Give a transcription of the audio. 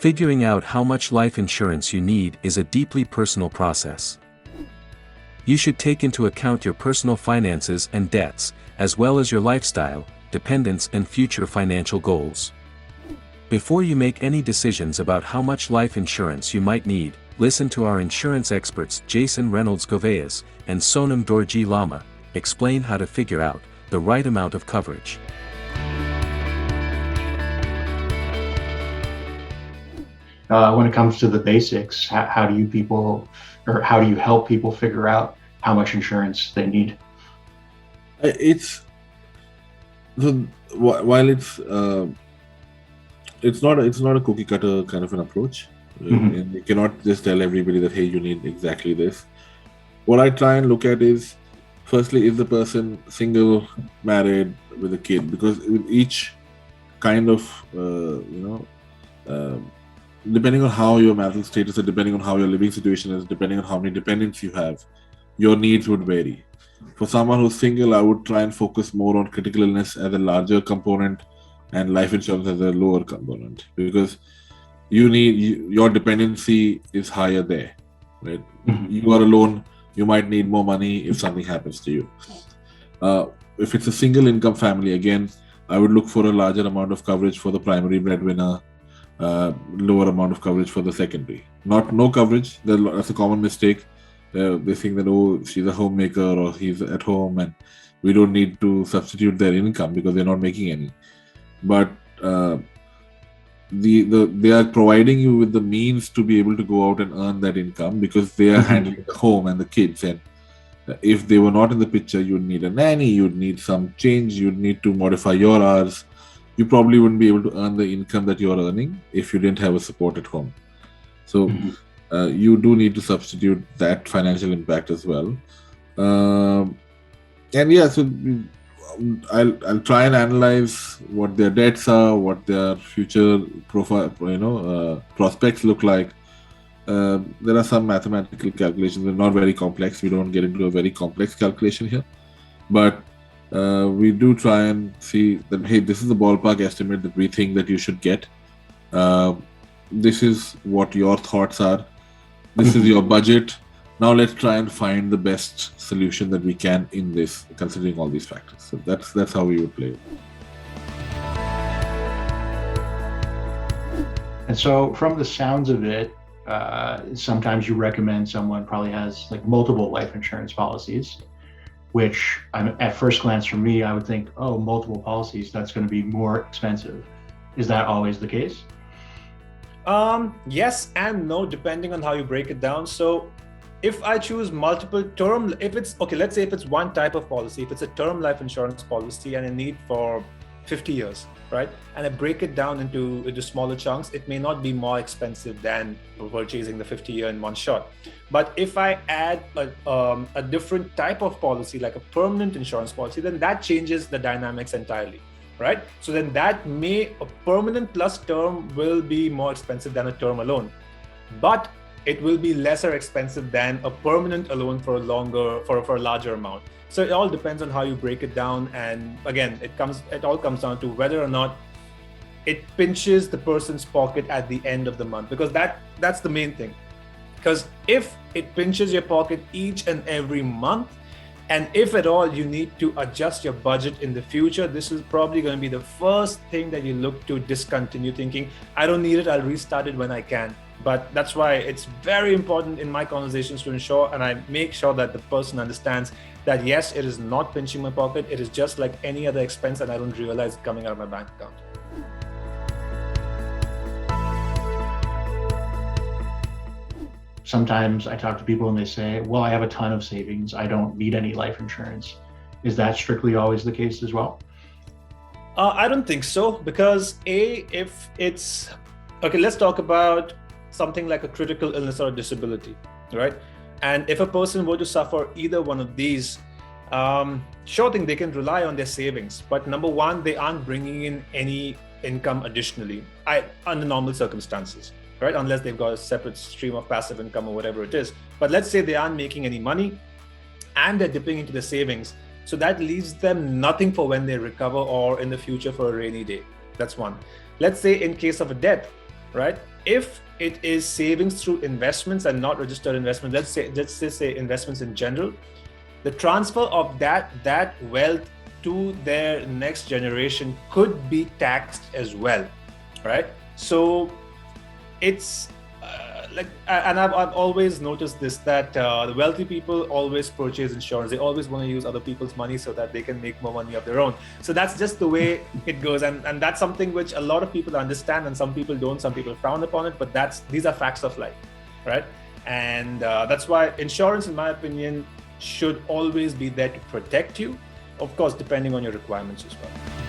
Figuring out how much life insurance you need is a deeply personal process. You should take into account your personal finances and debts, as well as your lifestyle, dependents and future financial goals. Before you make any decisions about how much life insurance you might need, listen to our insurance experts Jason Reynolds Goveyas and Sonam Dorji Lama explain how to figure out the right amount of coverage. When it comes to the basics, how do you help people figure out how much insurance they need? While it's not a cookie cutter kind of an approach. Mhm. And you cannot just tell everybody that, hey, you need exactly this. What I try and look at is, firstly, is the person single, married, with a kid? Because with each kind of depending on how your marital status is, depending on how your living situation is, depending on how many dependents you have, your needs would vary. For someone who's single, I would try and focus more on critical illness as a larger component and life insurance as a lower component, because your dependency is higher there, right? Mhm. You are alone, you might need more money if something happens to you. If it's a single income family, again, I would look for a larger amount of coverage for the primary breadwinner, lower amount of coverage for the secondary. Not no coverage, that's a common mistake. They think that, oh, she's a homemaker or he's at home and we don't need to substitute their income because they're not making any. But they are providing you with the means to be able to go out and earn that income because they are Mhm. handling the home and the kids. And if they were not in the picture, you'd need a nanny, you'd need some change, you'd need to modify your hours. You probably wouldn't be able to earn the income that you're earning if you didn't have a support at home. So Mhm. you do need to substitute that financial impact as well. And yeah, so I'll try and analyze what their debts are, what their future profile, prospects look like. There are some mathematical calculations. They're not very complex. We don't get into a very complex calculation here, but we do try and see that, hey, this is the ballpark estimate that we think that you should get. This is what your thoughts are. This is your budget. Now let's try and find the best solution that we can in this, considering all these factors. So that's how we would play it. And so, from the sounds of it, sometimes you recommend someone probably has like multiple life insurance policies, which at first glance for me, I would think, oh, multiple policies, that's going to be more expensive. Is that always the case? Yes and no, depending on how you break it down. So if I choose multiple term, let's say if it's one type of policy, if it's a term life insurance policy and a need for 50 years, right? And I break it down into smaller chunks, it may not be more expensive than purchasing the 50-year in one shot. But if I add a different type of policy, like a permanent insurance policy, then that changes the dynamics entirely, right? So then a permanent plus term will be more expensive than a term alone, but it will be lesser expensive than a permanent alone for a larger amount. So it all depends on how you break it down. And again, it all comes down to whether or not it pinches the person's pocket at the end of the month, because that's the main thing. Because if it pinches your pocket each and every month, and if at all you need to adjust your budget in the future, this is probably going to be the first thing that you look to discontinue, thinking, I don't need it, I'll restart it when I can. But that's why it's very important in my conversations to ensure, and I make sure that the person understands that yes, it is not pinching my pocket, it is just like any other expense and I don't realize it coming out of my bank account. Sometimes I talk to people and they say, well, I have a ton of savings, I don't need any life insurance. Is that strictly always the case as well? I don't think so, because if it's okay, let's talk about something like a critical illness or a disability, right? And if a person were to suffer either one of these, sure thing, they can rely on their savings. But number one, they aren't bringing in any income additionally under normal circumstances, right? Unless they've got a separate stream of passive income or whatever it is. But let's say they aren't making any money and they're dipping into the savings. So that leaves them nothing for when they recover or in the future for a rainy day. That's one. Let's say in case of a death, right? If it is savings through investments and not registered investments, let's just say investments in general, the transfer of that wealth to their next generation could be taxed as well, right? So it's and I've always noticed this, that the wealthy people always purchase insurance. They always want to use other people's money so that they can make more money of their own. So that's just the way it goes, and that's something which a lot of people understand, and some people don't. Some people frown upon it, but these are facts of life, right? And that's why insurance, in my opinion, should always be there to protect you, of course, depending on your requirements as well.